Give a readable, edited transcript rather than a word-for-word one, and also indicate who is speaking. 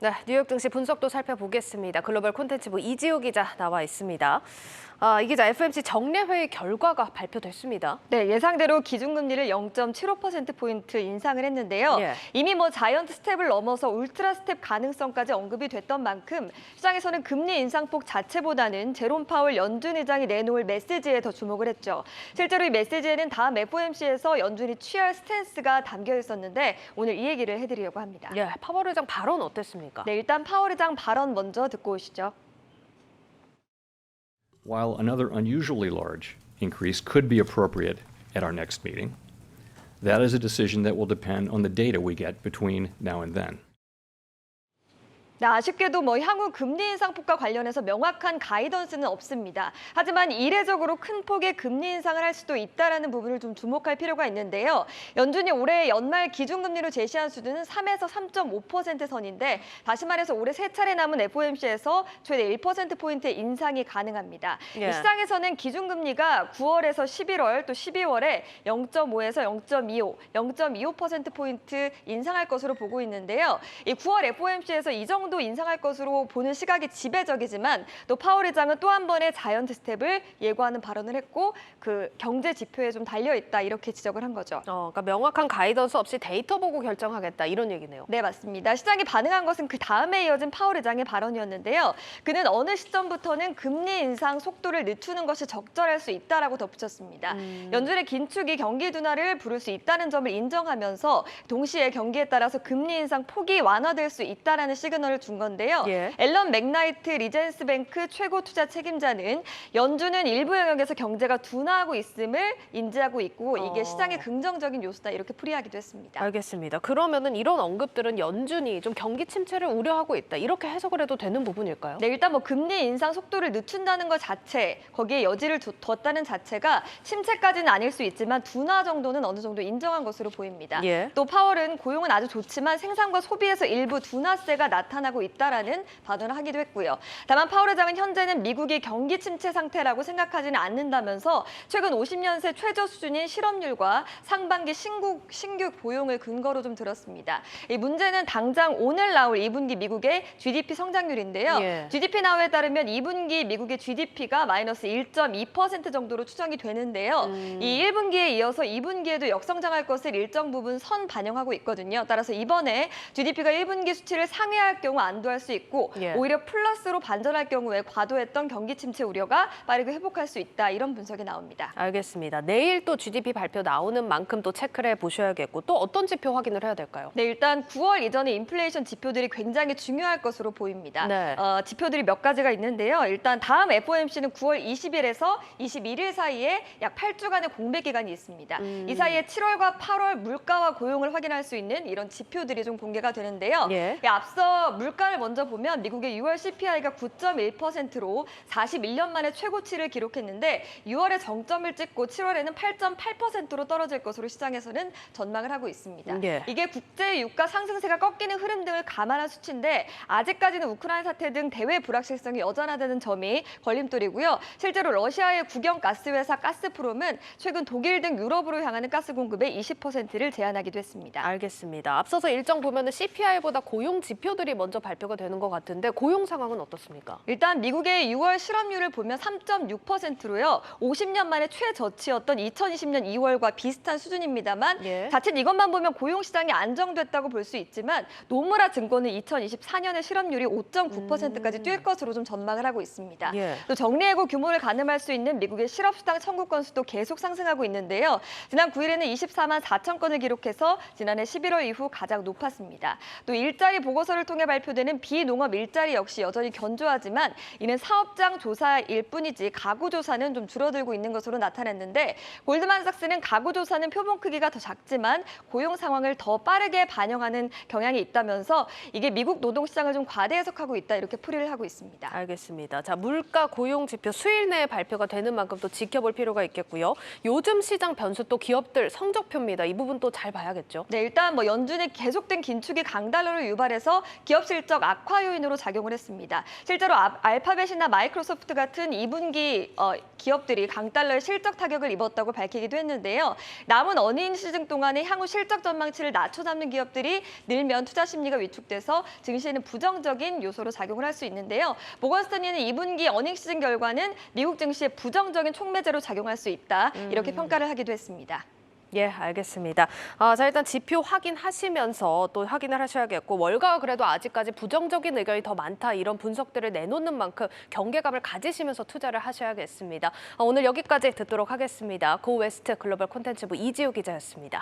Speaker 1: 네, 뉴욕 증시 분석도 살펴보겠습니다. 글로벌 콘텐츠부 이지우 기자 나와 있습니다. 이 기자, FOMC 정례회의 결과가 발표됐습니다.
Speaker 2: 네, 예상대로 기준금리를 0.75%포인트 인상을 했는데요.
Speaker 1: 예.
Speaker 2: 이미 자이언트 스텝을 넘어서 울트라 스텝 가능성까지 언급이 됐던 만큼 시장에서는 금리 인상폭 자체보다는 제롬 파월 연준 의장이 내놓을 메시지에 더 주목을 했죠. 실제로 이 메시지에는 다음 FOMC에서 연준이 취할 스탠스가 담겨 있었는데 오늘 이 얘기를 해드리려고 합니다.
Speaker 1: 예, 파월 의장 발언 어땠습니까?
Speaker 2: 네, 일단 파월 의장 발언 먼저 듣고 오시죠.
Speaker 3: While another unusually large increase could be appropriate at our next meeting, that is a decision that will depend on the data we get between now and then.
Speaker 2: 네, 아쉽게도 향후 금리 인상폭과 관련해서 명확한 가이던스는 없습니다. 하지만 이례적으로 큰 폭의 금리 인상을 할 수도 있다는 부분을 좀 주목할 필요가 있는데요. 연준이 올해 연말 기준금리로 제시한 수준은 3에서 3.5% 선인데 다시 말해서 올해 세 차례 남은 FOMC에서 최대 1%포인트의 인상이 가능합니다.
Speaker 1: 예.
Speaker 2: 시장에서는 기준금리가 9월에서 11월 또 12월에 0.5에서 0.25, 0.25%포인트 인상할 것으로 보고 있는데요. 이 9월 FOMC에서 이 정도 인상할 것으로 보는 시각이 지배적이지만 또 파월 의장은 또 한 번의 자이언트 스텝을 예고하는 발언을 했고 그 경제 지표에 좀 달려 있다 이렇게 지적을 한 거죠.
Speaker 1: 그러니까 명확한 가이던스 없이 데이터 보고 결정하겠다 이런 얘기네요.
Speaker 2: 네, 맞습니다. 시장이 반응한 것은 그 다음에 이어진 파월 의장의 발언이었는데요. 그는 어느 시점부터는 금리 인상 속도를 늦추는 것이 적절할 수 있다라고 덧붙였습니다. 연준의 긴축이 경기 둔화를 부를 수 있다는 점을 인정하면서 동시에 경기에 따라서 금리 인상 폭이 완화될 수 있다라는 시그널을 준 건데요.
Speaker 1: 예.
Speaker 2: 앨런 맥나이트 리젠스뱅크 최고 투자 책임자는 연준은 일부 영역에서 경제가 둔화하고 있음을 인지하고 있고 이게 시장의 긍정적인 요소다 이렇게 풀이하기도 했습니다.
Speaker 1: 알겠습니다. 그러면은 이런 언급들은 연준이 좀 경기 침체를 우려하고 있다 이렇게 해석을 해도 되는 부분일까요?
Speaker 2: 네, 일단 금리 인상 속도를 늦춘다는 것 자체, 거기에 여지를 뒀다는 자체가 침체까지는 아닐 수 있지만 둔화 정도는 어느 정도 인정한 것으로 보입니다.
Speaker 1: 예.
Speaker 2: 또 파월은 고용은 아주 좋지만 생산과 소비에서 일부 둔화세가 나타나고 있다라는 발언을 하기도 했고요. 다만 파월 의장은 현재는 미국이 경기 침체 상태라고 생각하지는 않는다면서 최근 50년 새 최저 수준인 실업률과 상반기 신규 고용을 근거로 좀 들었습니다. 이 문제는 당장 오늘 나올 2분기 미국의 GDP 성장률인데요.
Speaker 1: 예.
Speaker 2: GDP 나우에 따르면 2분기 미국의 GDP가 마이너스 1.2% 정도로 추정이 되는데요. 이 1분기에 이어서 2분기에도 역성장할 것을 일정 부분 선 반영하고 있거든요. 따라서 이번에 GDP가 1분기 수치를 상회할 경우 안도할 수 있고
Speaker 1: 예.
Speaker 2: 오히려 플러스로 반전할 경우에 과도했던 경기 침체 우려가 빠르게 회복할 수 있다. 이런 분석이 나옵니다.
Speaker 1: 알겠습니다. 내일 또 GDP 발표 나오는 만큼 또 체크를 해보셔야겠고 또 어떤 지표 확인을 해야 될까요?
Speaker 2: 네, 일단 9월 이전의 인플레이션 지표들이 굉장히 중요할 것으로 보입니다.
Speaker 1: 네.
Speaker 2: 지표들이 몇 가지가 있는데요. 일단 다음 FOMC는 9월 20일에서 21일 사이에 약 8주간의 공백 기간이 있습니다. 이 사이에 7월과 8월 물가와 고용을 확인할 수 있는 이런 지표들이 좀 공개가 되는데요.
Speaker 1: 예.
Speaker 2: 앞서 물가를 먼저 보면 미국의 6월 CPI가 9.1%로 41년 만에 최고치를 기록했는데 6월에 정점을 찍고 7월에는 8.8%로 떨어질 것으로 시장에서는 전망을 하고 있습니다.
Speaker 1: 예.
Speaker 2: 이게 국제 유가 상승세가 꺾이는 흐름 등을 감안한 수치인데 아직까지는 우크라이나 사태 등 대외 불확실성이 여전하다는 점이 걸림돌이고요. 실제로 러시아의 국영 가스 회사 가스프롬은 최근 독일 등 유럽으로 향하는 가스 공급의 20%를 제한하기도 했습니다.
Speaker 1: 알겠습니다. 앞서서 일정 보면은 CPI보다 고용 지표들이 먼저 발표가 되는 것 같은데 고용 상황은 어떻습니까?
Speaker 2: 일단 미국의 6월 실업률을 보면 3.6%로요. 50년 만에 최저치였던 2020년 2월과 비슷한 수준입니다만
Speaker 1: 예.
Speaker 2: 자칫 이것만 보면 고용 시장이 안정됐다고 볼 수 있지만 노무라 증권은 2024년에 실업률이 5.9%까지 뛸 것으로 좀 전망을 하고 있습니다.
Speaker 1: 예.
Speaker 2: 또 정리해고 규모를 가늠할 수 있는 미국의 실업수당 청구 건수도 계속 상승하고 있는데요. 지난 9일에는 24만 4천 건을 기록해서 지난해 11월 이후 가장 높았습니다. 또 일자리 보고서를 통해 발표되는 비농업 일자리 역시 여전히 견조하지만 이는 사업장 조사일 뿐이지 가구 조사는 좀 줄어들고 있는 것으로 나타났는데 골드만삭스는 가구 조사는 표본 크기가 더 작지만 고용 상황을 더 빠르게 반영하는 경향이 있다면서 이게 미국 노동시장을 좀 과대 해석하고 있다 이렇게 풀이를 하고 있습니다.
Speaker 1: 알겠습니다. 자, 물가 고용 지표 수일 내에 발표가 되는 만큼 또 지켜볼 필요가 있겠고요. 요즘 시장 변수 또 기업들 성적표입니다. 이 부분 또 잘 봐야겠죠.
Speaker 2: 네, 일단 연준의 계속된 긴축이 강달러를 유발해서 기업 실적 악화 요인으로 작용을 했습니다. 실제로 알파벳이나 마이크로소프트 같은 2분기 기업들이 강달러의 실적 타격을 입었다고 밝히기도 했는데요. 남은 어닝 시즌 동안에 향후 실적 전망치를 낮춰 잡는 기업들이 늘면 투자 심리가 위축돼서 증시에는 부정적인 요소로 작용을 할 수 있는데요. 모건스탠리는 2분기 어닝 시즌 결과는 미국 증시에 부정적인 촉매제로 작용할 수 있다. 이렇게 평가를 하기도 했습니다.
Speaker 1: 예, 알겠습니다. 자, 일단 지표 확인하시면서 또 확인을 하셔야겠고 월가가 그래도 아직까지 부정적인 의견이 더 많다 이런 분석들을 내놓는 만큼 경계감을 가지시면서 투자를 하셔야겠습니다. 오늘 여기까지 듣도록 하겠습니다. 고 웨스트 글로벌 콘텐츠부 이지우 기자였습니다.